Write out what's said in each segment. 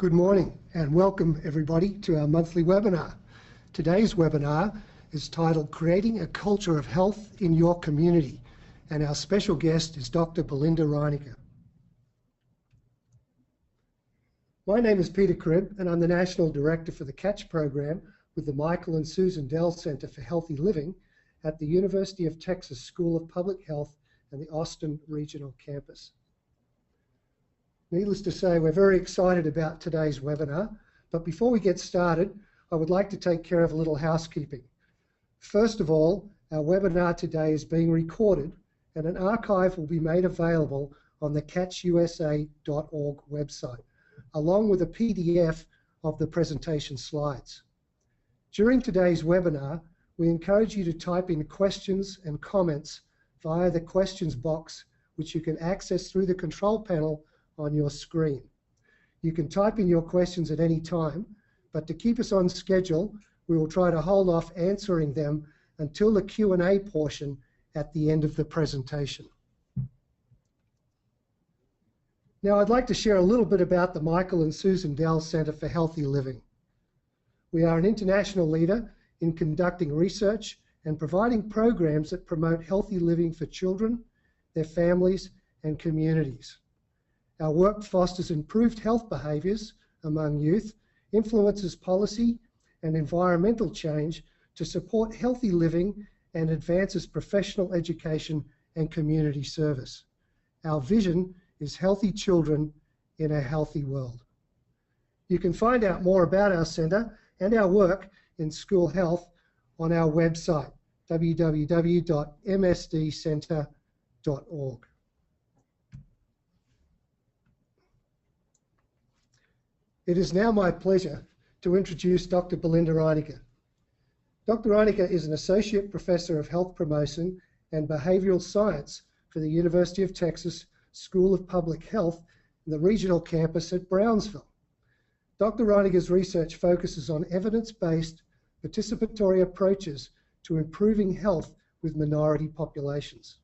Good morning and welcome everybody to our monthly webinar. Today's webinar is titled Creating a Culture of Health in Your Community, and our special guest is Dr. Belinda Reininger. My name is Peter Cribb and I'm the National Director for the CATCH program with the Michael and Susan Dell Center for Healthy Living at the University of Texas School of Public Health and the Austin Regional Campus. Needless to say, we're very excited about today's webinar, but before we get started, I would like to take care of a little housekeeping. First of all, our webinar today is being recorded and an archive will be made available on the catchusa.org website, along with a PDF of the presentation slides. During today's webinar, we encourage you to type in questions and comments via the questions box, which you can access through the control panel on your screen. You can type in your questions at any time, but to keep us on schedule, we will try to hold off answering them until the Q&A portion at the end of the presentation. Now I'd like to share a little bit about the Michael and Susan Dell Center for Healthy Living. We are an international leader in conducting research and providing programs that promote healthy living for children, their families, and communities. Our work fosters improved health behaviors among youth, influences policy and environmental change to support healthy living, and advances professional education and community service. Our vision is healthy children in a healthy world. You can find out more about our center and our work in school health on our website, www.msdcenter.org. It is now my pleasure to introduce Dr. Belinda Reininger. Dr. Reininger is an Associate Professor of Health Promotion and Behavioral Science for the University of Texas School of Public Health in the regional campus at Brownsville. Dr. Reininger's research focuses on evidence-based participatory approaches to improving health with minority populations.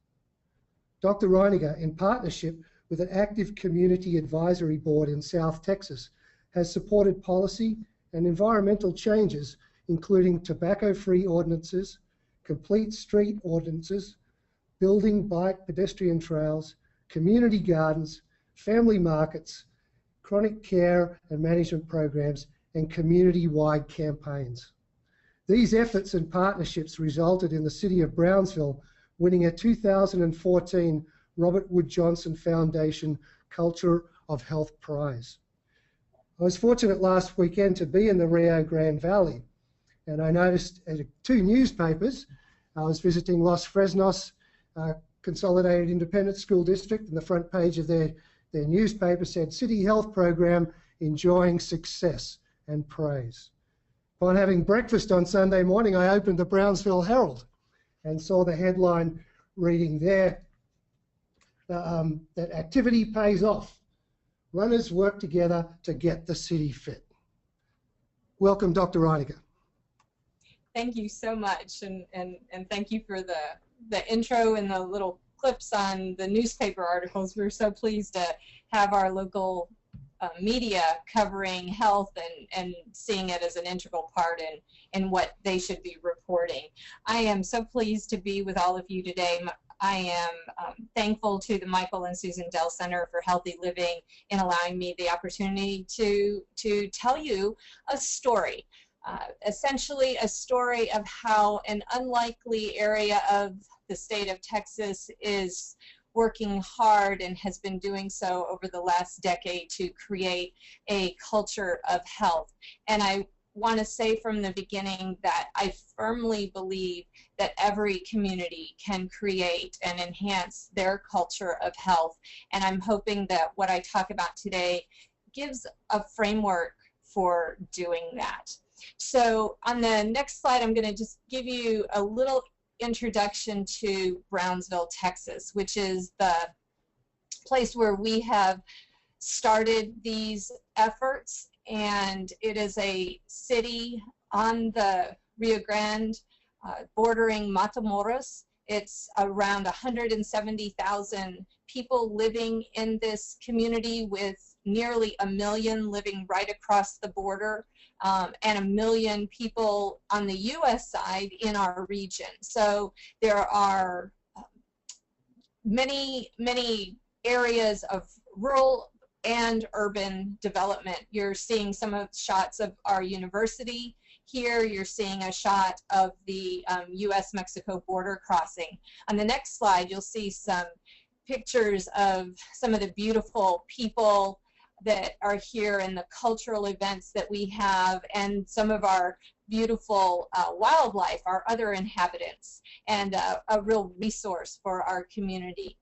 Dr. Reininger, in partnership with an active community advisory board in South Texas, has supported policy and environmental changes, including tobacco-free ordinances, complete street ordinances, building bike pedestrian trails, community gardens, family markets, chronic care and management programs, and community-wide campaigns. These efforts and partnerships resulted in the City of Brownsville winning a 2014 Robert Wood Johnson Foundation Culture of Health Prize. I was fortunate last weekend to be in the Rio Grande Valley, and I noticed at two newspapers. I was visiting Los Fresnos Consolidated Independent School District, and the front page of their newspaper said, City Health Program Enjoying Success and Praise. Upon having breakfast on Sunday morning, I opened the Brownsville Herald and saw the headline reading there that activity pays off. Runners work together to get the city fit. Welcome, Dr. Reininger. Thank you so much, and thank you for the intro and the little clips on the newspaper articles. We're so pleased to have our local media covering health and seeing it as an integral part in what they should be reporting. I am so pleased to be with all of you today. I am thankful to the Michael and Susan Dell Center for Healthy Living in allowing me the opportunity to tell you a story. Essentially a story of how an unlikely area of the state of Texas is working hard and has been doing so over the last decade to create a culture of health. And I want to say from the beginning that I firmly believe that every community can create and enhance their culture of health. And I'm hoping that what I talk about today gives a framework for doing that. So on the next slide, I'm going to just give you a little introduction to Brownsville, Texas, which is the place where we have started these efforts. And it is a city on the Rio Grande bordering Matamoros. It's around 170,000 people living in this community with nearly 1 million living right across the border, and 1 million people on the U.S. side in our region. So there are many areas of rural and urban development. You're seeing some of shots of our university. Here you're seeing a shot of the U.S.-Mexico border crossing. On the next slide, you'll see some pictures of some of the beautiful people that are here and the cultural events that we have, and some of our beautiful wildlife, our other inhabitants, and a real resource for our community.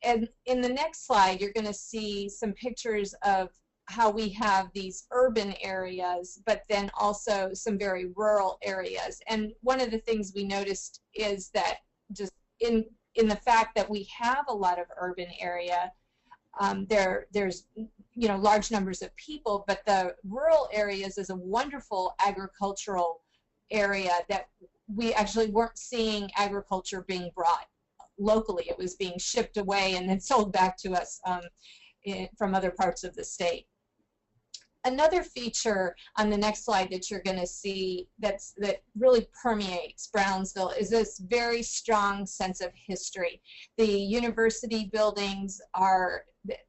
And in the next slide, you're going to see some pictures of how we have these urban areas, but then also some very rural areas. And one of the things we noticed is that just in the fact that we have a lot of urban area, there's large numbers of people, but the rural areas is a wonderful agricultural area that we actually weren't seeing agriculture being brought locally. It was being shipped away and then sold back to us from other parts of the state. Another feature on the next slide that you're going to see that really permeates Brownsville is this very strong sense of history. The university buildings are,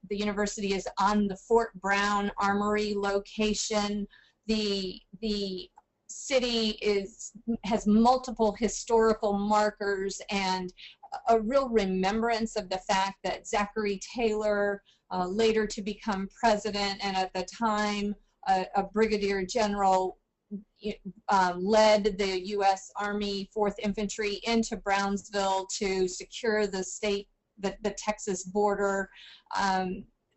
the university is on the Fort Brown Armory location. The city has multiple historical markers and a real remembrance of the fact that Zachary Taylor, later to become president and at the time a brigadier general, led the U.S. Army 4th Infantry into Brownsville to secure the state, the Texas border.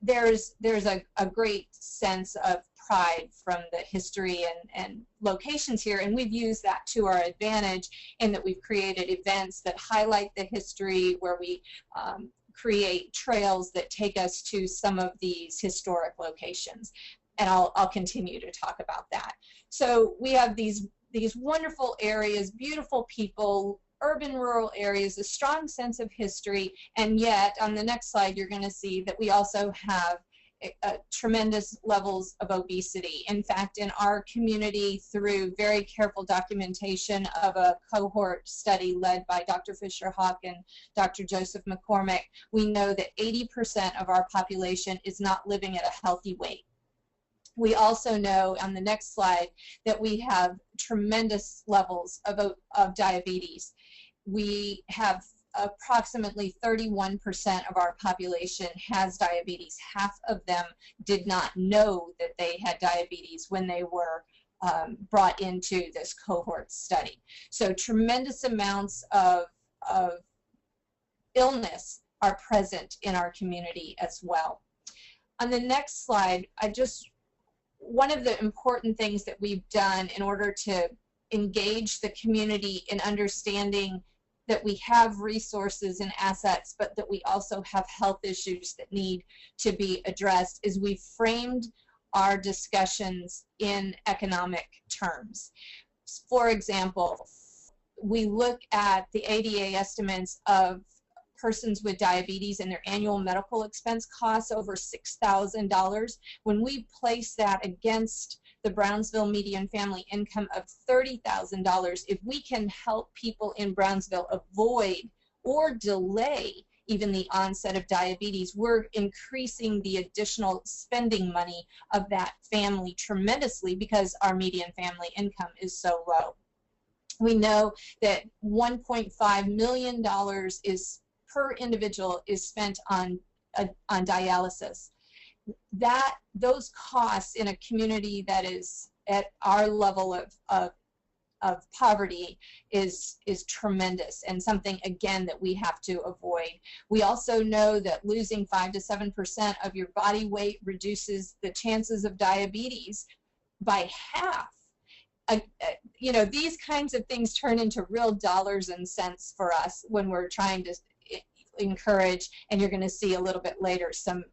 There's a great sense of pride from the history and locations here, and we've used that to our advantage in that we've created events that highlight the history, where we create trails that take us to some of these historic locations. And I'll continue to talk about that. So we have these wonderful areas, beautiful people, urban rural areas, a strong sense of history, and yet on the next slide you're going to see that we also have tremendous levels of obesity. In fact, in our community, through very careful documentation of a cohort study led by Dr. Fisher Hawk and Dr. Joseph McCormick, we know that 80% of our population is not living at a healthy weight. We also know on the next slide that we have tremendous levels of diabetes. We have approximately 31% of our population has diabetes. Half of them did not know that they had diabetes when they were brought into this cohort study. So tremendous amounts of illness are present in our community as well. On the next slide, one of the important things that we've done in order to engage the community in understanding that we have resources and assets, but that we also have health issues that need to be addressed, is we've framed our discussions in economic terms. For example, we look at the ADA estimates of persons with diabetes and their annual medical expense costs over $6,000. When we place that against the Brownsville median family income of $30,000, if we can help people in Brownsville avoid or delay even the onset of diabetes, we're increasing the additional spending money of that family tremendously because our median family income is so low. We know that $1.5 million per individual is spent on dialysis. Those costs in a community that is at our level of poverty is tremendous, and something again that we have to avoid. We also know that losing 5 to 7% of your body weight reduces the chances of diabetes by half. These kinds of things turn into real dollars and cents for us when we're trying to encourage, and you're going to see a little bit later, some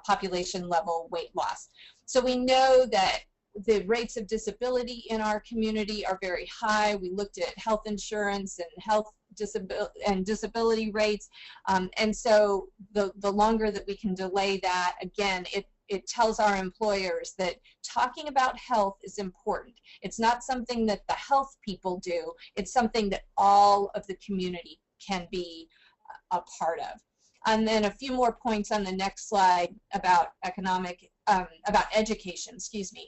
population level weight loss. So we know that the rates of disability in our community are very high. We looked at health insurance and disability rates, and so the longer that we can delay that, again, it tells our employers that talking about health is important. It's not something that the health people do. It's something that all of the community can be a part of. And then a few more points on the next slide about about education,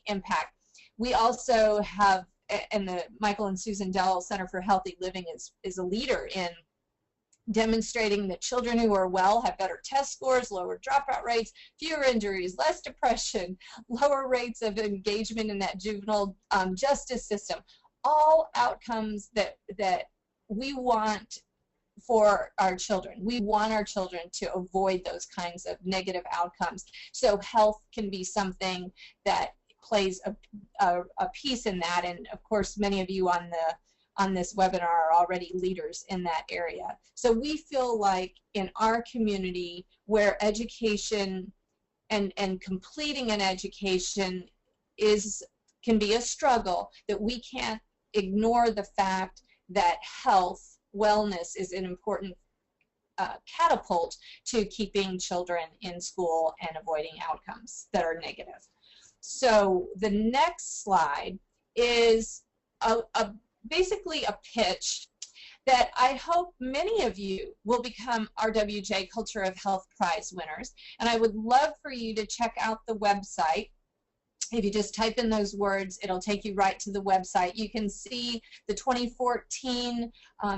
impact. We also have, and the Michael and Susan Dell Center for Healthy Living is a leader in demonstrating that children who are well have better test scores, lower dropout rates, fewer injuries, less depression, lower rates of engagement in that juvenile justice system. All outcomes that we want for our children. We want our children to avoid those kinds of negative outcomes. So health can be something that plays a piece in that, and of course many of you on this webinar are already leaders in that area. So we feel like in our community where education and completing an education can be a struggle, that we can't ignore the fact that health, wellness is an important catapult to keeping children in school and avoiding outcomes that are negative. So the next slide is basically a pitch that I hope many of you will become RWJ Culture of Health Prize winners. And I would love for you to check out the website. If you just type in those words, it'll take you right to the website. You can see the 2014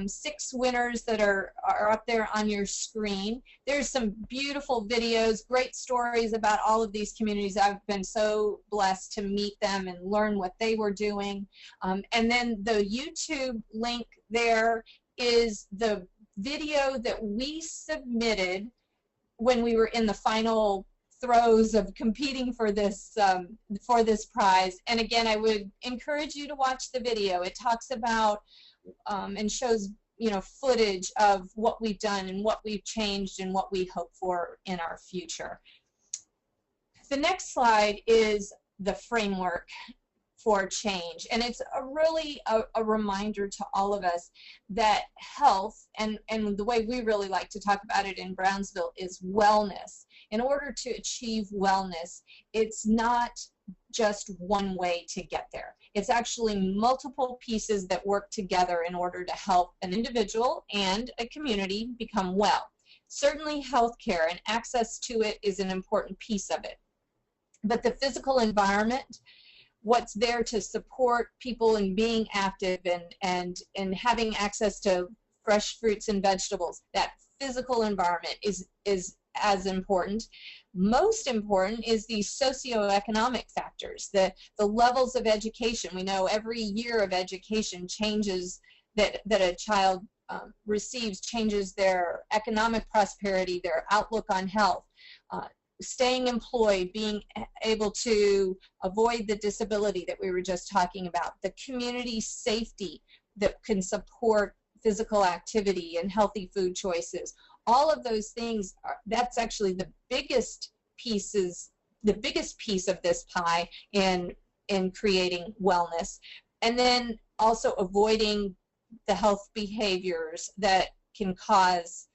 6 winners that are up there on your screen. There's some beautiful videos, great stories about all of these communities. I've been so blessed to meet them and learn what they were doing. And then the YouTube link there is the video that we submitted when we were in the final throes of competing for this prize. And again, I would encourage you to watch the video. It talks about and shows, you know, footage of what we've done and what we've changed and what we hope for in our future. The next slide is the framework for change, and it's really a reminder to all of us that health, and the way we really like to talk about it in Brownsville, is wellness. In order to achieve wellness, it's not just one way to get there. It's actually multiple pieces that work together in order to help an individual and a community become well. Certainly healthcare and access to it is an important piece of it. But the physical environment, what's there to support people in being active and having access to fresh fruits and vegetables, that physical environment is as important. Most important is the socioeconomic factors, the levels of education. We know every year of education changes that a child receives, changes their economic prosperity, their outlook on health. Staying employed, being able to avoid the disability that we were just talking about, the community safety that can support physical activity and healthy food choices. All of those things, that's actually the biggest piece of this pie in creating wellness. And then also avoiding the health behaviors that can cause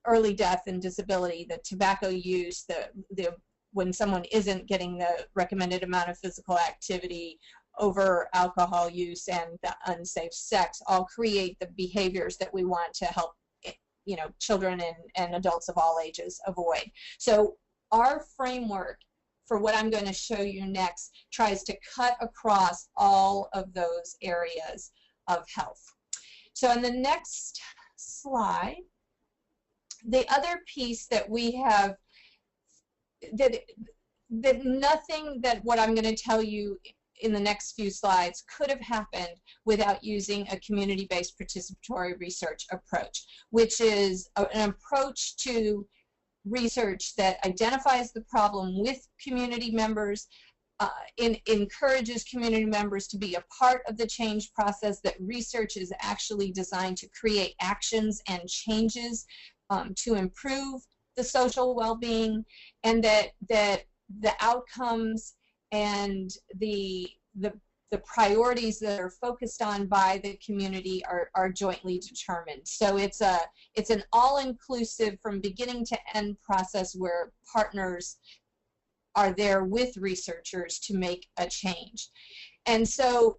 early death and disability, the tobacco use, when someone isn't getting the recommended amount of physical activity, over alcohol use, and the unsafe sex, all create the behaviors that we want to help, you know, children and adults of all ages avoid. So our framework for what I'm going to show you next tries to cut across all of those areas of health. So in the next slide, the other piece that we have, that nothing that what I'm going to tell you in the next few slides could have happened without using a community-based participatory research approach, which is an approach to research that identifies the problem with community members, encourages community members to be a part of the change process, that research is actually designed to create actions and changes to improve the social well-being, and that the outcomes and the priorities that are focused on by the community are jointly determined. So it's an all-inclusive from beginning to end process where partners are there with researchers to make a change. And so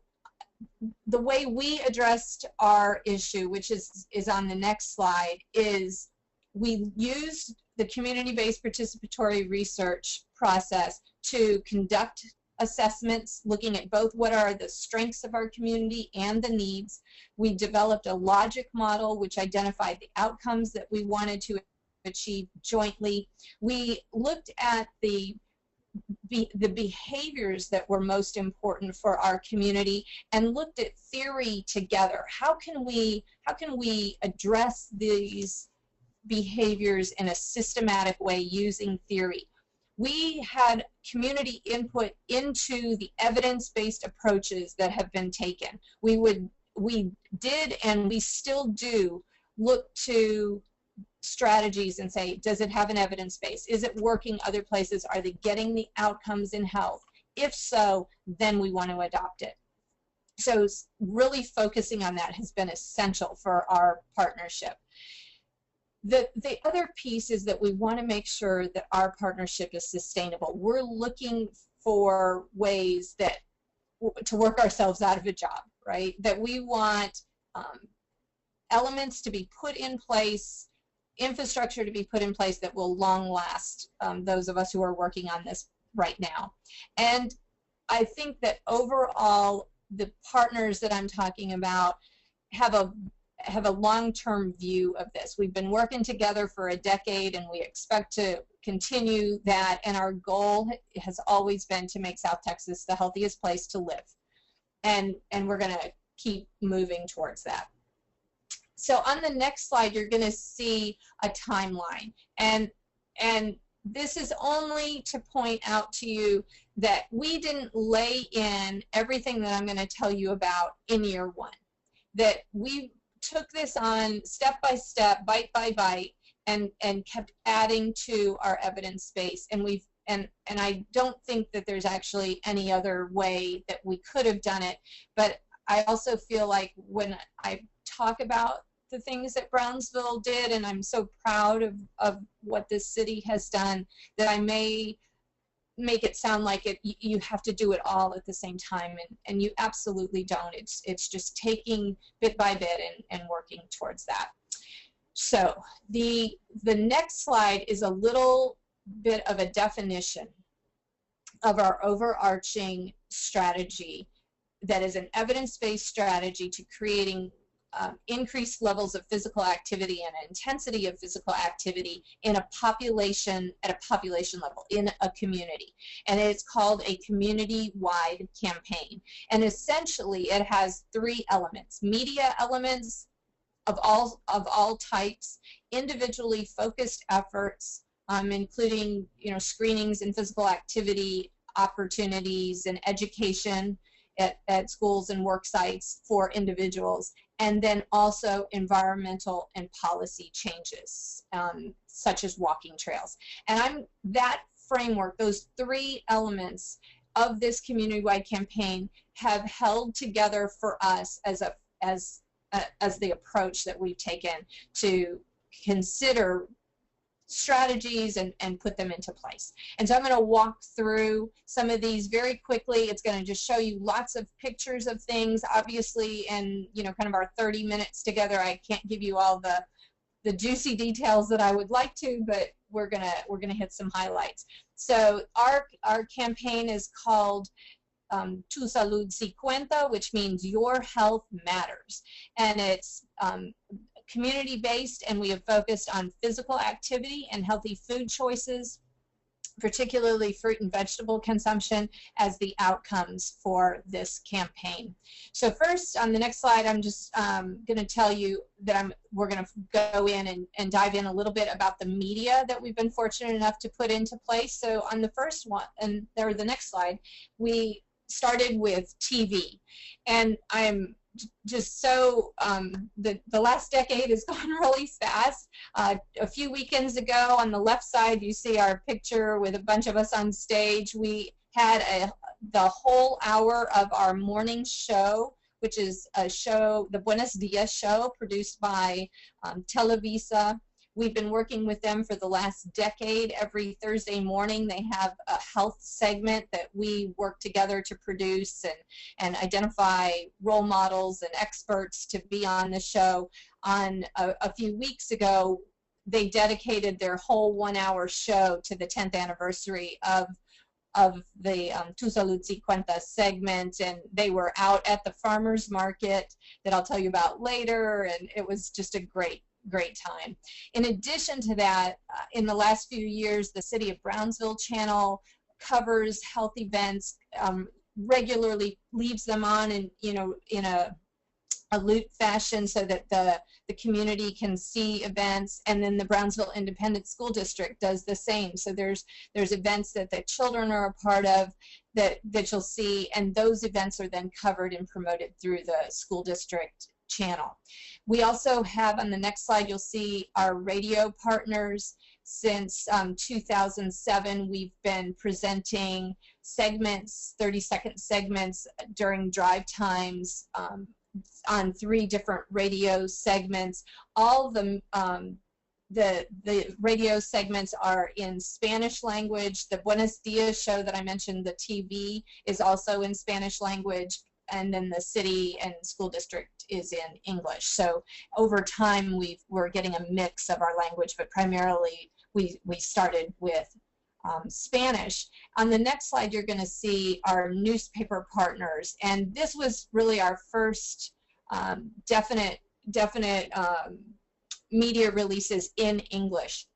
the way we addressed our issue, which is on the next slide, is we used the community-based participatory research process to conduct assessments, looking at both what are the strengths of our community and the needs. We developed a logic model which identified the outcomes that we wanted to achieve jointly. We looked at the behaviors that were most important for our community and looked at theory together. How can we address these behaviors in a systematic way using theory? We had community input into the evidence-based approaches that have been taken. We did and we still do look to strategies and say, does it have an evidence base? Is it working other places? Are they getting the outcomes in health? If so, then we want to adopt it. So really focusing on that has been essential for our partnership. The other piece is that we want to make sure that our partnership is sustainable. We're looking for ways that to work ourselves out of a job, right? That we want elements to be put in place, infrastructure to be put in place that will long last, those of us who are working on this right now. And I think that overall, the partners that I'm talking about have a long-term view of this. We've been working together for a decade and we expect to continue that, and our goal has always been to make South Texas the healthiest place to live. And we're going to keep moving towards that. So on the next slide, you're going to see a timeline. And this is only to point out to you that we didn't lay in everything that I'm going to tell you about in year one. That we took this on step by step, bite by bite, and kept adding to our evidence base. And I don't think that there's actually any other way that we could have done it. But I also feel like when I talk about the things that Brownsville did, and I'm so proud of what this city has done, that I may make it sound like you have to do it all at the same time, and you absolutely don't. It's just taking bit by bit and working towards that. So the next slide is a little bit of a definition of our overarching strategy that is an evidence-based strategy to creating increased levels of physical activity and intensity of physical activity in a population, at a population level, in a community. And it's called a community-wide campaign. And essentially it has three elements: media elements of all types, individually focused efforts, including screenings and physical activity opportunities and education at schools and work sites for individuals, and then also environmental and policy changes, such as walking trails. And that framework, those three elements of this community-wide campaign have held together for us as the approach that we've taken to consider strategies and put them into place. And so I'm going to walk through some of these very quickly. It's going to just show you lots of pictures of things. Obviously, in kind of our 30 minutes together, I can't give you all the juicy details that I would like to, but we're gonna hit some highlights. So our campaign is called Tu Salud Si Cuenta, which means your health matters, and it's community-based, and we have focused on physical activity and healthy food choices, particularly fruit and vegetable consumption, as the outcomes for this campaign. So first, on the next slide, I'm just going to tell you that we're going to go in and dive in a little bit about the media that we've been fortunate enough to put into place. So on the first one, and there, the next slide, we started with TV, and I'm just so the last decade has gone really fast. A few weekends ago, on the left side, you see our picture with a bunch of us on stage. We had the whole hour of our morning show, which is a show, the Buenos Dias show, produced by Televisa, We've been working with them for the last decade. Every Thursday morning they have a health segment that we work together to produce and identify role models and experts to be on the show. On a few weeks ago, they dedicated their whole 1-hour show to the 10th anniversary of the Tu Salud Si Cuenta segment, and they were out at the farmers market that I'll tell you about later, and it was just a great time. In addition to that, in the last few years, the City of Brownsville channel covers health events, regularly leaves them on in a loop fashion so that the community can see events, and then the Brownsville Independent School District does the same. So there's events that the children are a part of that you'll see, and those events are then covered and promoted through the school district channel. We also have, on the next slide, you'll see our radio partners. Since 2007, we've been presenting segments, 30-second segments during drive times on 3 different radio segments. All the radio segments are in Spanish language. The Buenos Dias show that I mentioned, the TV, is also in Spanish language, and then the city and school district is in English. So over time we're getting a mix of our language, but primarily we started with Spanish. On the next slide, you're going to see our newspaper partners, and this was really our first definite media releases in English.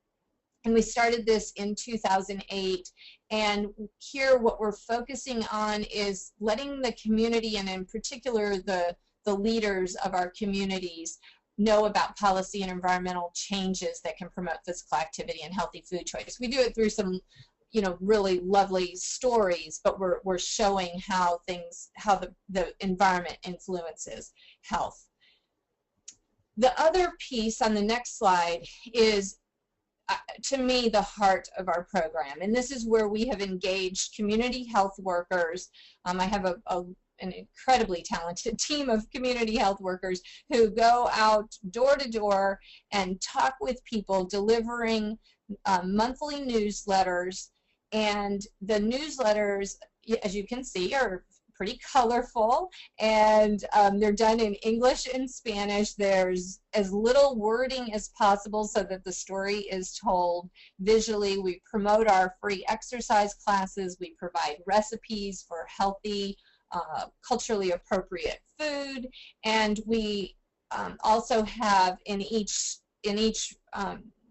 And we started this in 2008, and here what we're focusing on is letting the community, and in particular the leaders of our communities, know about policy and environmental changes that can promote physical activity and healthy food choice. We do it through some really lovely stories, but we're showing how the environment influences health. The other piece on the next slide is, to me, the heart of our program, and this is where we have engaged community health workers. I have an incredibly talented team of community health workers who go out door to door and talk with people, delivering monthly newsletters. And the newsletters, as you can see, are pretty colorful, and they're done in English and Spanish. There's as little wording as possible so that the story is told visually. We promote our free exercise classes. We provide recipes for healthy, culturally appropriate food, and we also have in each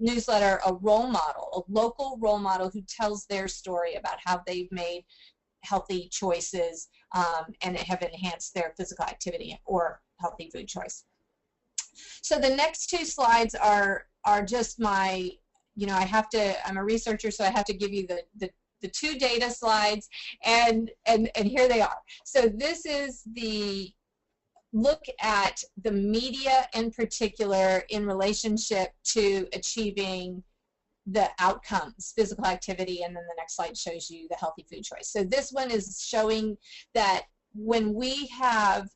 newsletter a role model, a local role model who tells their story about how they've made healthy choices and have enhanced their physical activity or healthy food choice. So the next 2 slides are just my, I'm a researcher, so I have to give you the 2 data slides, and here they are. So this is the look at the media in particular in relationship to achieving the outcomes, physical activity, and then the next slide shows you the healthy food choice. So this one is showing that when we have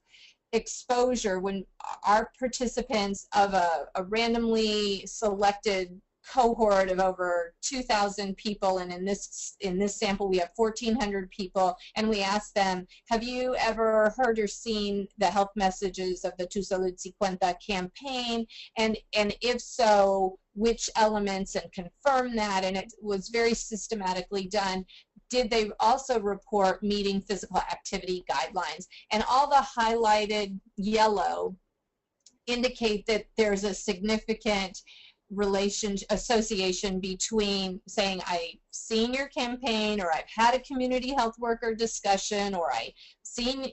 exposure, when our participants of a randomly selected cohort of over 2,000 people, and in this sample we have 1,400 people, and we ask them, have you ever heard or seen the health messages of the Tu Salud Si Cuenta campaign, and if so, which elements, and confirm that, and it was very systematically done. Did they also report meeting physical activity guidelines? And all the highlighted yellow indicate that there's a significant association between saying I've seen your campaign, or I've had a community health worker discussion, or I've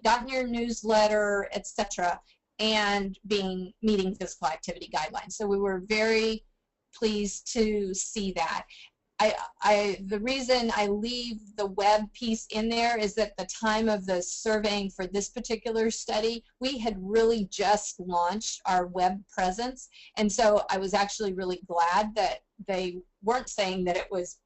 gotten your newsletter, etc., and meeting physical activity guidelines. So we were very pleased to see that. The reason I leave the web piece in there is that the time of the surveying for this particular study, we had really just launched our web presence, and so I was actually really glad that they weren't saying that it was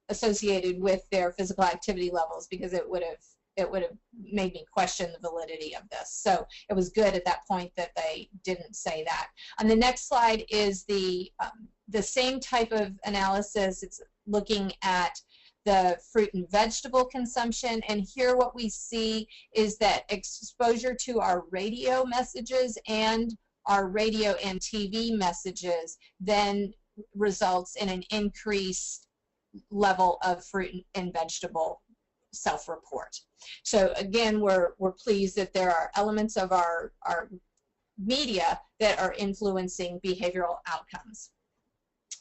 associated with their physical activity levels, because it would have made me question the validity of this. So it was good at that point that they didn't say that. On the next slide is the the same type of analysis. It's looking at the fruit and vegetable consumption, and here what we see is that exposure to our radio messages and our radio and TV messages then results in an increased level of fruit and vegetable self-report. So again, we're pleased that there are elements of our media that are influencing behavioral outcomes.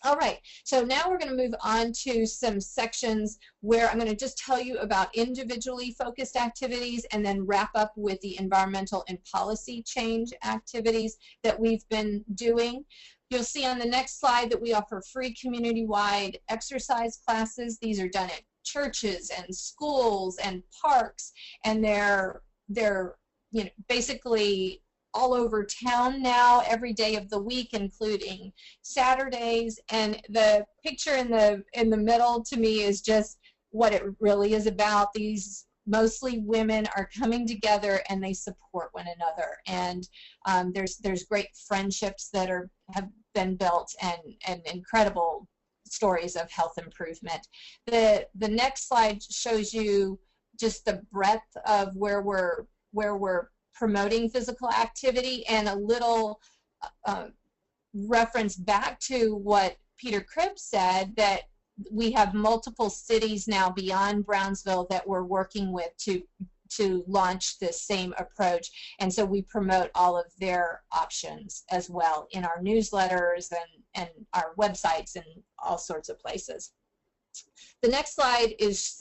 All right, so now we're going to move on to some sections where I'm going to just tell you about individually focused activities and then wrap up with the environmental and policy change activities that we've been doing. You'll see on the next slide that we offer free community-wide exercise classes. These are done at churches and schools and parks, and they're you know, basically all over town now, every day of the week, including Saturdays. And the picture in the middle to me is just what it really is about. These mostly women are coming together and they support one another, and there's great friendships that have been built, and incredible stories of health improvement. The next slide shows you just the breadth of where we're promoting physical activity, and a little reference back to what Peter Cripps said, that we have multiple cities now beyond Brownsville that we're working with to launch this same approach, and so we promote all of their options as well in our newsletters and our websites and all sorts of places. The next slide is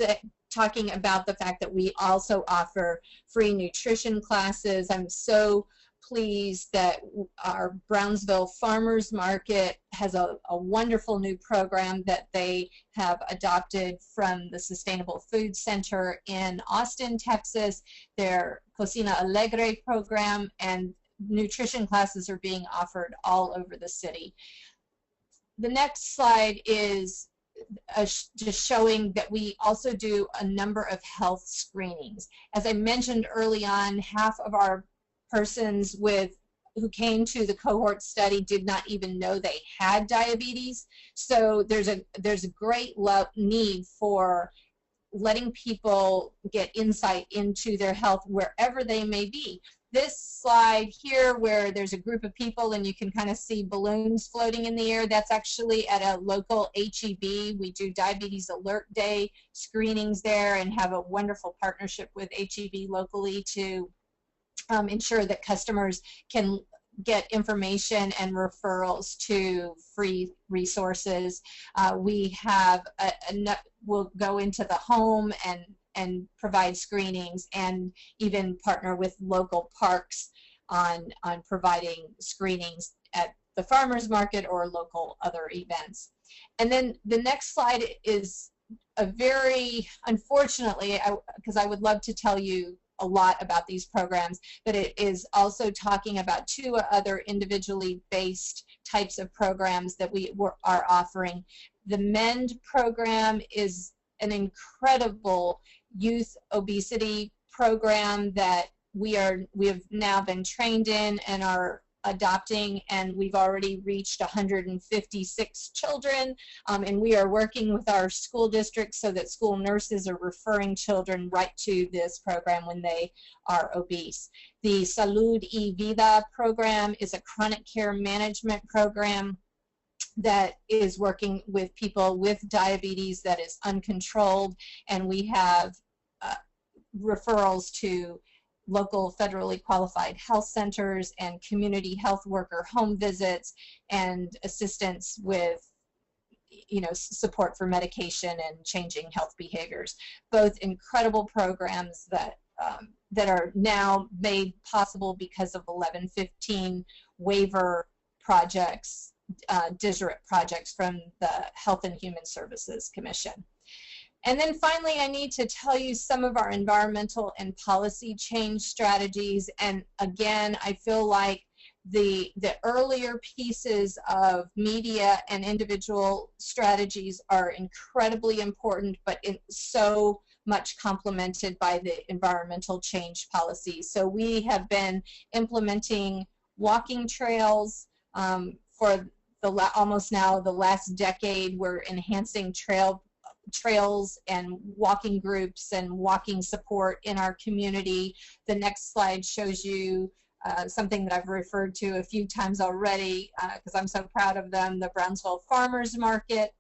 talking about the fact that we also offer free nutrition classes. I'm so pleased that our Brownsville Farmers Market has a wonderful new program that they have adopted from the Sustainable Food Center in Austin, Texas. Their Cocina Alegre program, and nutrition classes are being offered all over the city. The next slide is just showing that we also do a number of health screenings. As I mentioned early on, half of our persons who came to the cohort study did not even know they had diabetes. So there's a great need for letting people get insight into their health wherever they may be. This slide here, where there's a group of people and you can kind of see balloons floating in the air, that's actually at a local HEB. We do Diabetes Alert Day screenings there and have a wonderful partnership with HEB locally to ensure that customers can get information and referrals to free resources. We have we'll go into the home and provide screenings, and even partner with local parks on providing screenings at the farmers market or local other events. And then the next slide is a very, unfortunately, because I would love to tell you a lot about these programs, but it is also talking about two other individually based types of programs that we are offering. The MEND program is an incredible youth obesity program that we have now been trained in and are adopting, and we've already reached 156 children, and we are working with our school districts so that school nurses are referring children right to this program when they are obese. The Salud y Vida program is a chronic care management program that is working with people with diabetes that is uncontrolled, and we have referrals to local federally qualified health centers and community health worker home visits and assistance with support for medication and changing health behaviors. Both incredible programs that are now made possible because of 1115 waiver projects, DSRIP projects from the Health and Human Services Commission. And then finally, I need to tell you some of our environmental and policy change strategies. And again, I feel like the earlier pieces of media and individual strategies are incredibly important, but so much complemented by the environmental change policies. So we have been implementing walking trails almost now the last decade, we're enhancing trails and walking groups and walking support in our community. The next slide shows you something that I've referred to a few times already because I'm so proud of them, the Brownsville Farmers Market,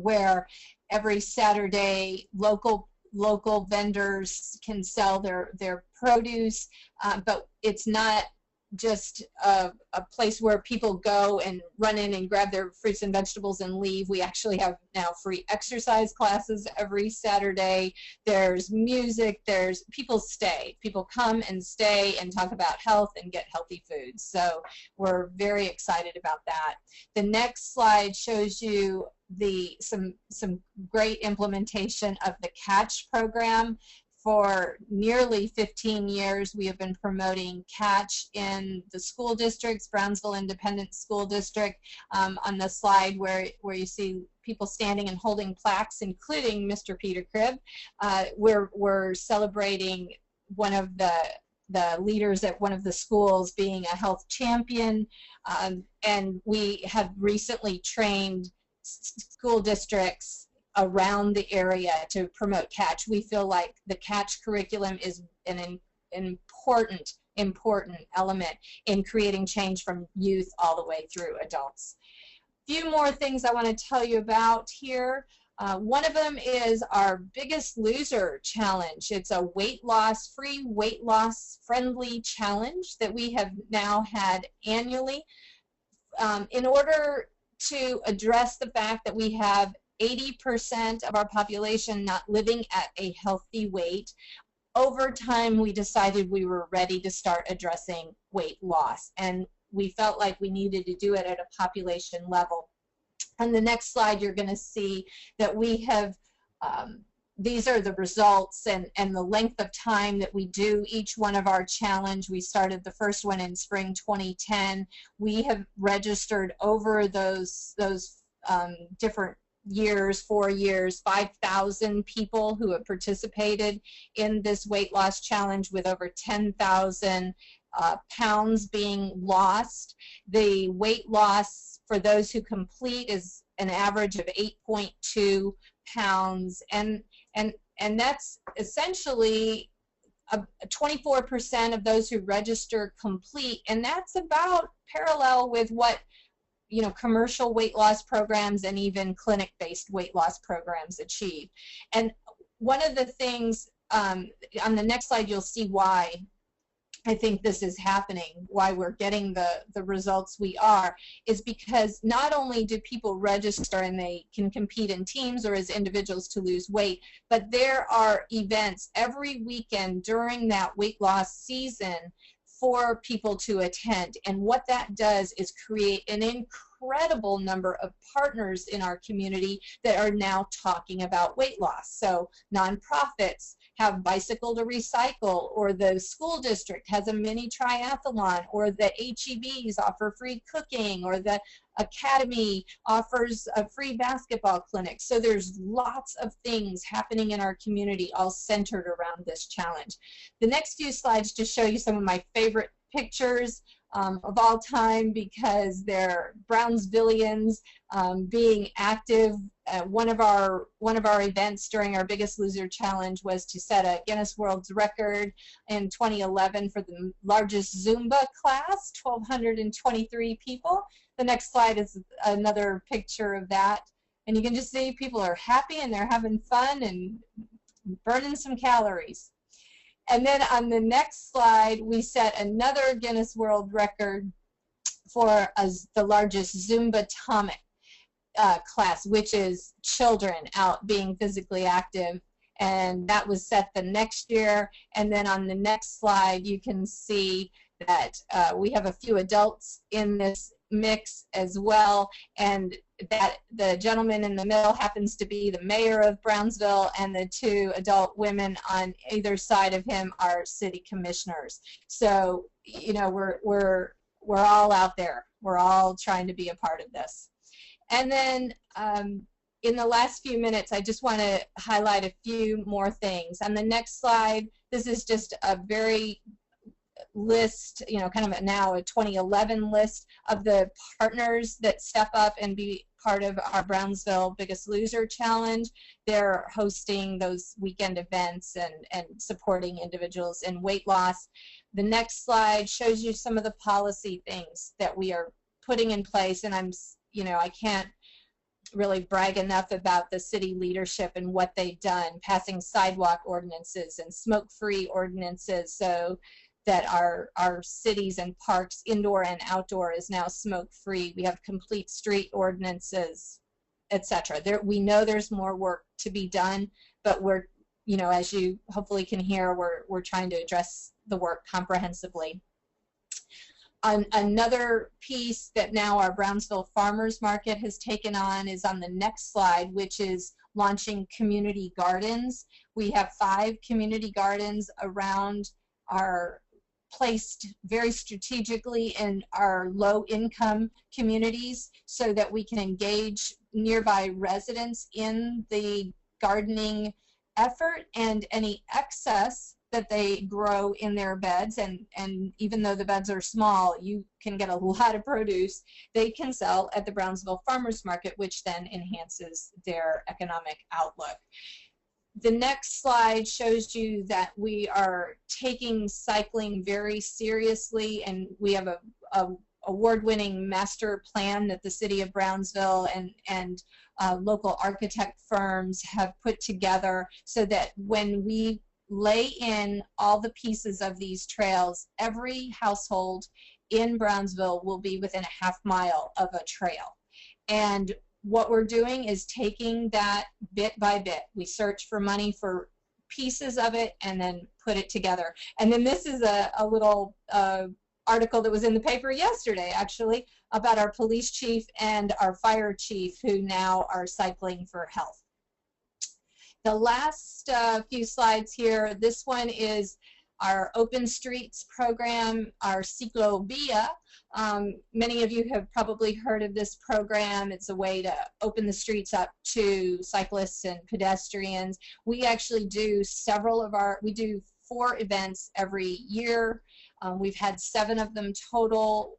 where every Saturday local vendors can sell their produce, but it's not just a place where people go and run in and grab their fruits and vegetables and leave. We actually have now free exercise classes every Saturday. There's music, there's people come and stay and talk about health and get healthy foods. So we're very excited about that. The next slide shows you some great implementation of the CATCH program. For nearly 15 years, we have been promoting CATCH in the school districts, Brownsville Independent School District. On the slide where you see people standing and holding plaques, including Mr. Peter Cribb, we're celebrating one of the leaders at one of the schools being a health champion, and we have recently trained school districts around the area to promote CATCH. We feel like the CATCH curriculum is an important element in creating change from youth all the way through adults. A few more things I want to tell you about here. One of them is our Biggest Loser challenge. It's a free weight loss friendly challenge that we have now had annually in order to address the fact that we have 80% of our population not living at a healthy weight. Over time, we decided we were ready to start addressing weight loss, and we felt like we needed to do it at a population level. On the next slide, you're going to see that we have, these are the results and the length of time that we do each one of our challenge. We started the first one in spring 2010. We have registered over those different years, 4 years, 5,000 people who have participated in this weight loss challenge, with over 10,000 pounds being lost. The weight loss for those who complete is an average of 8.2 pounds, and that's essentially 24% of those who register complete, and that's about parallel with what commercial weight loss programs and even clinic-based weight loss programs achieve. And one of the things, on the next slide you'll see why I think this is happening, why we're getting the results we are, is because not only do people register and they can compete in teams or as individuals to lose weight, but there are events every weekend during that weight loss season for people to attend. And what that does is create an incredible number of partners in our community that are now talking about weight loss. So nonprofits have Bicycle to Recycle, or the school district has a mini triathlon, or the HEBs offer free cooking, or the academy offers a free basketball clinic. So there's lots of things happening in our community all centered around this challenge. The next few slides just show you some of my favorite pictures of all time, because they're Brownsvillians being active. One of our events during our Biggest Loser challenge was to set a Guinness World Record in 2011 for the largest Zumba class, 1,223 people. The next slide is another picture of that, and you can just see people are happy and they're having fun and burning some calories. And then on the next slide, we set another Guinness World Record for the largest Zumbatomic class, which is children out being physically active, and that was set the next year. And then on the next slide, you can see that we have a few adults in this mix as well, and that the gentleman in the middle happens to be the mayor of Brownsville, and the two adult women on either side of him are city commissioners. So we're all out there. We're all trying to be a part of this. And then in the last few minutes, I just want to highlight a few more things. On the next slide, this is just a very list, you know, kind of now a 2011 list of the partners that step up and be part of our Brownsville Biggest Loser Challenge. They're hosting those weekend events and supporting individuals in weight loss. The next slide shows you some of the policy things that we are putting in place, and I can't really brag enough about the city leadership and what they've done, passing sidewalk ordinances and smoke-free ordinances so that our cities and parks, indoor and outdoor, is now smoke-free. We have complete street ordinances, etc. We know there's more work to be done, but we're, you know, as you hopefully can hear, we're trying to address the work comprehensively. Another piece that now our Brownsville Farmers Market has taken on is on the next slide, which is launching community gardens. We have 5 community gardens around placed very strategically in our low-income communities so that we can engage nearby residents in the gardening effort, and any excess that they grow in their beds, and even though the beds are small, you can get a lot of produce they can sell at the Brownsville Farmers Market, which then enhances their economic outlook. The next slide shows you that we are taking cycling very seriously, and we have a award-winning master plan that the City of Brownsville and local architect firms have put together so that when we lay in all the pieces of these trails, every household in Brownsville will be within a half mile of a trail. And what we're doing is taking that bit by bit. We search for money for pieces of it and then put it together. And then this is a little article that was in the paper yesterday, actually, about our police chief and our fire chief who now are cycling for health. The last few slides here, this one is our Open Streets program, our Ciclovia. Many of you have probably heard of this program. It's a way to open the streets up to cyclists and pedestrians. We actually do we do 4 events every year. We've had 7 of them total.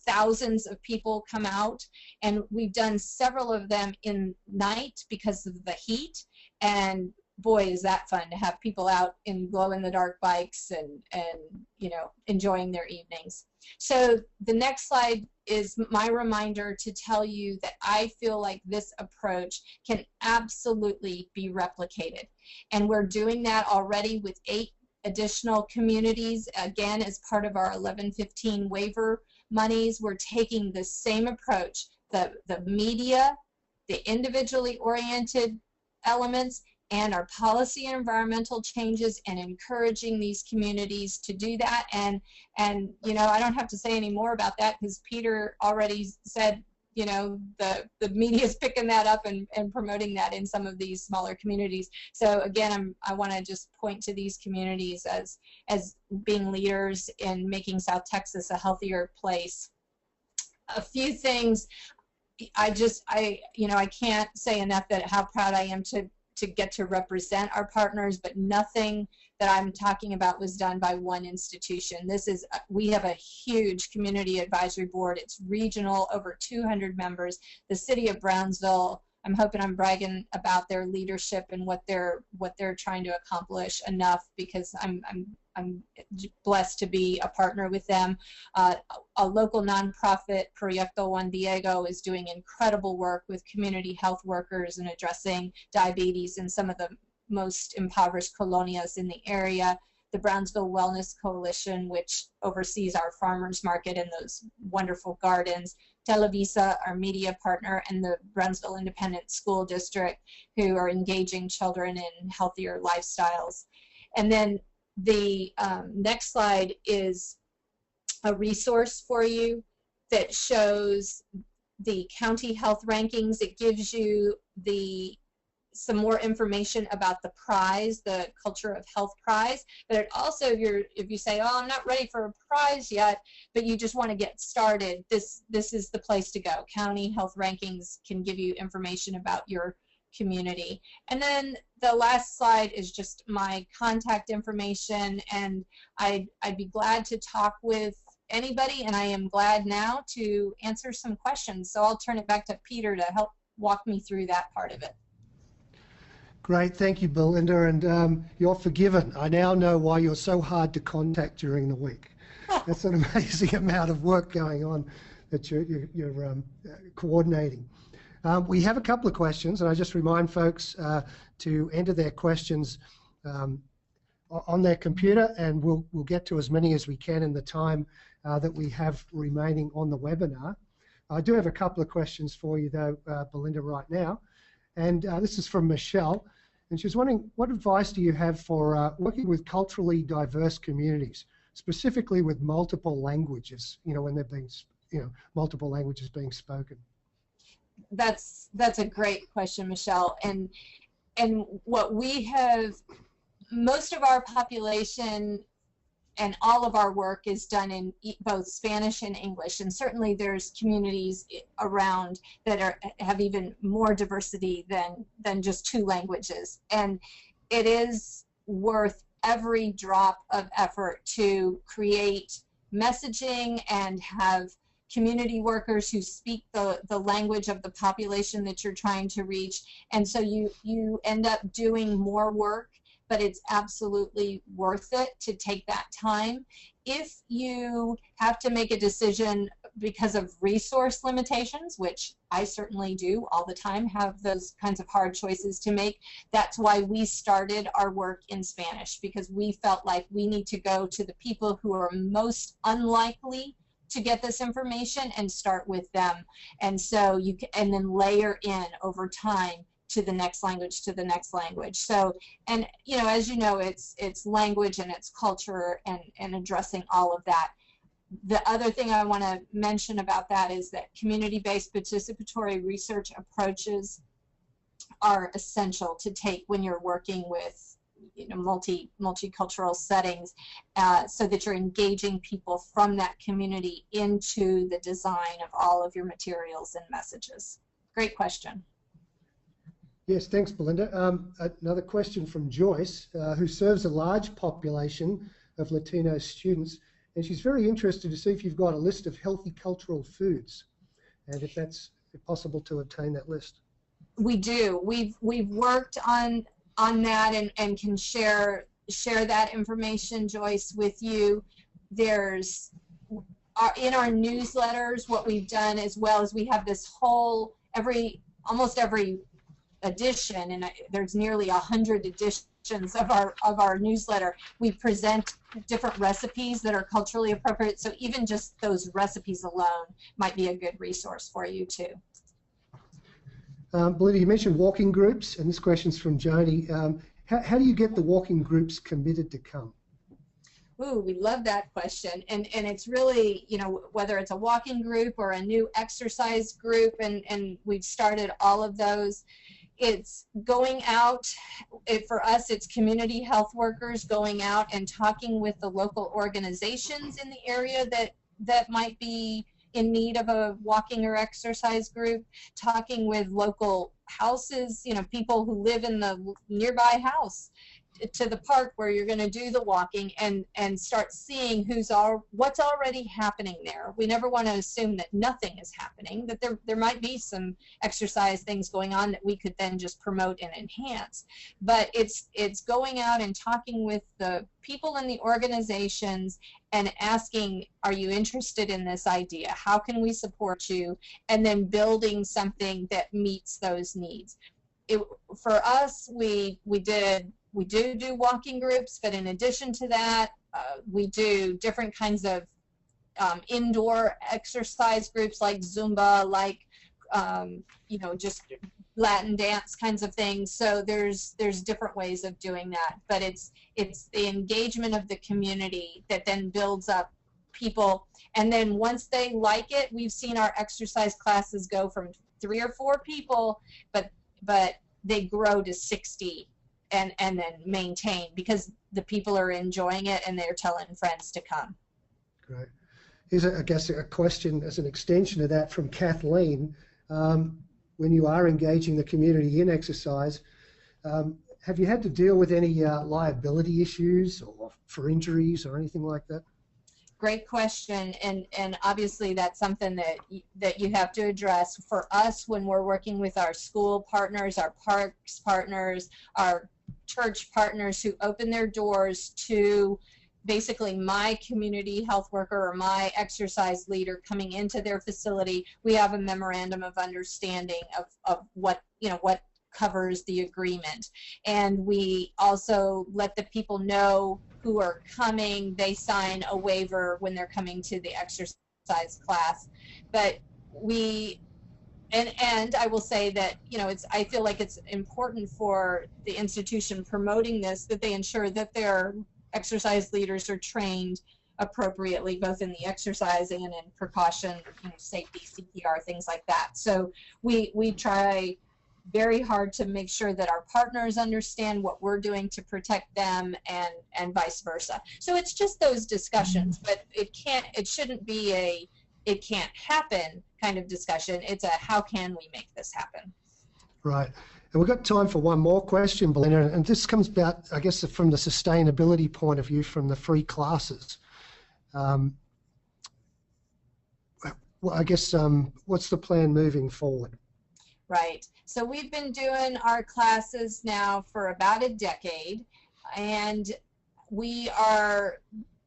Thousands of people come out, and we've done several of them in night because of the heat, and boy is that fun to have people out in glow-in-the-dark bikes and you know, enjoying their evenings. So the next slide is my reminder to tell you that I feel like this approach can absolutely be replicated, and we're doing that already with 8 additional communities, again as part of our 1115 waiver monies. We're taking the same approach, the media, the individually oriented elements, and our policy and environmental changes, and encouraging these communities to do that. And you know, I don't have to say any more about that because Peter already said, you know, the media is picking that up and promoting that in some of these smaller communities. So again, I want to just point to these communities as being leaders in making South Texas a healthier place. A few things, I can't say enough that how proud I am to get to represent our partners, but nothing that I'm talking about was done by one institution. We have a huge community advisory board. It's regional, over 200 members. The City of Brownsville, I'm hoping I'm bragging about their leadership and what they're trying to accomplish enough, because I'm blessed to be a partner with them. A local nonprofit, Proyecto Juan Diego, is doing incredible work with community health workers and addressing diabetes in some of the most impoverished colonias in the area. The Brownsville Wellness Coalition, which oversees our farmers market and those wonderful gardens. Televisa, our media partner, and the Brownsville Independent School District, who are engaging children in healthier lifestyles. And then the next slide is a resource for you that shows the county health rankings. It gives you some more information about the prize, the Culture of Health prize, but it also, if you say, oh, I'm not ready for a prize yet, but you just want to get started, this is the place to go. County health rankings can give you information about your community. And then the last slide is just my contact information, and I'd be glad to talk with anybody, and I am glad now to answer some questions. So I'll turn it back to Peter to help walk me through that part of it. Great, thank you, Belinda, and you're forgiven. I now know why you're so hard to contact during the week. That's an amazing amount of work going on that you're coordinating. We have a couple of questions, and I just remind folks to enter their questions on their computer, and we'll get to as many as we can in the time that we have remaining on the webinar. I do have a couple of questions for you, though, Belinda, right now. And this is from Michelle, and she's wondering, what advice do you have for working with culturally diverse communities, specifically with multiple languages, when they're being, multiple languages being spoken? That's a great question, Michelle. And what we have, most of our population and all of our work is done in both Spanish and English, and certainly there's communities around that have even more diversity than just 2 languages. And it is worth every drop of effort to create messaging and have community workers who speak the language of the population that you're trying to reach. And so you end up doing more work, but it's absolutely worth it to take that time. If you have to make a decision because of resource limitations, which I certainly do all the time, have those kinds of hard choices to make, that's why we started our work in Spanish, because we felt like we need to go to the people who are most unlikely to get this information and start with them. And so you can, and then layer in over time to the next language, to the next language. So, and as you know, it's language and it's culture and addressing all of that. The other thing I want to mention about that is that community-based participatory research approaches are essential to take when you're working with multicultural settings, so that you're engaging people from that community into the design of all of your materials and messages. Great question. Yes, thanks, Belinda. Another question from Joyce, who serves a large population of Latino students, and she's very interested to see if you've got a list of healthy cultural foods, and if that's possible to obtain that list. We do. We've worked on that and can share that information, Joyce, with you. There's in our newsletters, what we've done as well is we have this whole almost every edition, and there's nearly 100 editions of our newsletter. We present different recipes that are culturally appropriate, so even just those recipes alone might be a good resource for you too. Belinda, you mentioned walking groups, and this question's from Joni. How do you get the walking groups committed to come? Ooh, we love that question, and it's really, whether it's a walking group or a new exercise group, and we've started all of those. It's going out, for us it's community health workers going out and talking with the local organizations in the area that might be in need of a walking or exercise group, talking with local houses, people who live in the nearby house to the park where you're going to do the walking, and start seeing what's already happening there. We never want to assume that nothing is happening, that there might be some exercise things going on that we could then just promote and enhance. But it's going out and talking with the people in the organizations and asking, are you interested in this idea? How can we support you? And then building something that meets those needs. For us, we do walking groups, but in addition to that, we do different kinds of indoor exercise groups like Zumba, like just Latin dance kinds of things. So there's different ways of doing that, but it's the engagement of the community that then builds up people, and then once they like it, we've seen our exercise classes go from 3 or 4 people, but they grow to 60 and then maintain because the people are enjoying it and they're telling friends to come. Great. Here's, I guess, a question as an extension of that from Kathleen. When you are engaging the community in exercise, have you had to deal with any liability issues or for injuries or anything like that? Great question, and obviously that's something that you have to address. For us, when we're working with our school partners, our parks partners, our church partners who open their doors to basically my community health worker or my exercise leader coming into their facility, we have a memorandum of understanding of what, you know, what covers the agreement. And we also let the people know who are coming. They sign a waiver when they're coming to the exercise class. But we, and I will say that, you know, I feel like it's important for the institution promoting this that they ensure that their exercise leaders are trained appropriately, both in the exercising and in precaution, you know, safety, CPR, things like that. So we try very hard to make sure that our partners understand what we're doing to protect them, and vice versa. So it's just those discussions, but it shouldn't be a it can't happen kind of discussion. It's a how can we make this happen? Right. And we've got time for one more question, Belinda, and this comes about, I guess, from the sustainability point of view from the free classes. Well, I guess, what's the plan moving forward? Right. So we've been doing our classes now for about a decade, and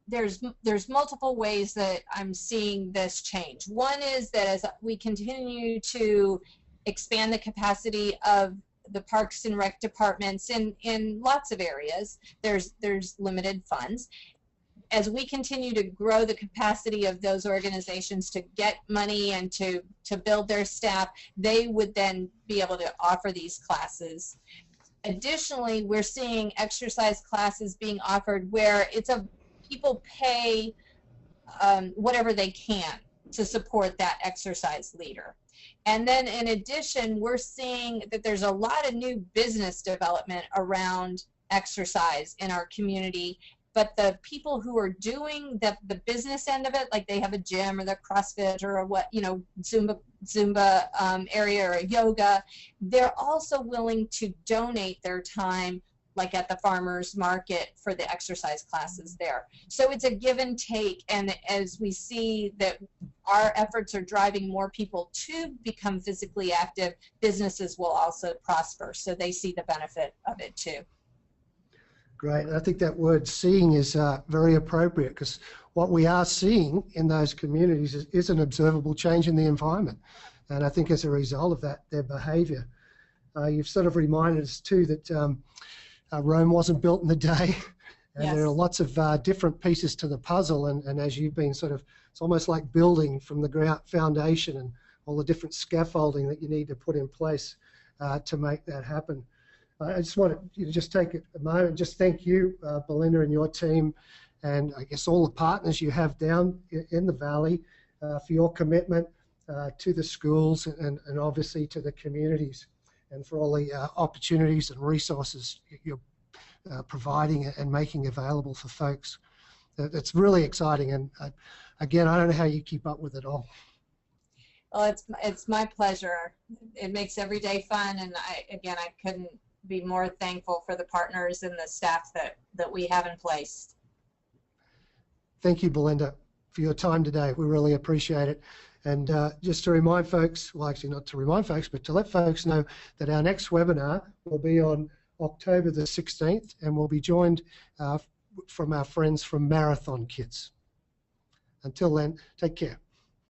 there's multiple ways that I'm seeing this change. One is that as we continue to expand the capacity of the Parks and Rec departments in lots of areas, there's limited funds. As we continue to grow the capacity of those organizations to get money and to build their staff, they would then be able to offer these classes. Additionally, we're seeing exercise classes being offered where people pay whatever they can to support that exercise leader. And then in addition, we're seeing that there's a lot of new business development around exercise in our community. But the people who are doing the business end of it, like they have a gym or the CrossFit or what, you know, Zumba area or yoga, they're also willing to donate their time, like at the farmers market, for the exercise classes there. So it's a give and take, and as we see that our efforts are driving more people to become physically active, businesses will also prosper, so they see the benefit of it too. Great. I think that word seeing is very appropriate, because what we are seeing in those communities is an observable change in the environment. And I think as a result of that, their behaviour. You've sort of reminded us too that Rome wasn't built in a day, and Yes. there are lots of different pieces to the puzzle. And as you've been sort of, it's almost like building from the ground foundation and all the different scaffolding that you need to put in place to make that happen. I just want you to just take a moment and just thank you, Belinda, and your team, and I guess all the partners you have down in the Valley for your commitment to the schools and obviously to the communities, and for all the opportunities and resources you're providing and making available for folks. It's really exciting, and again, I don't know how you keep up with it all. Well, it's my pleasure. It makes every day fun, and I couldn't be more thankful for the partners and the staff that we have in place. Thank you, Belinda, for your time today. We really appreciate it. And just to remind folks, well, actually not to remind folks, but to let folks know that our next webinar will be on October the 16th, and we'll be joined from our friends from Marathon Kits. Until then, take care.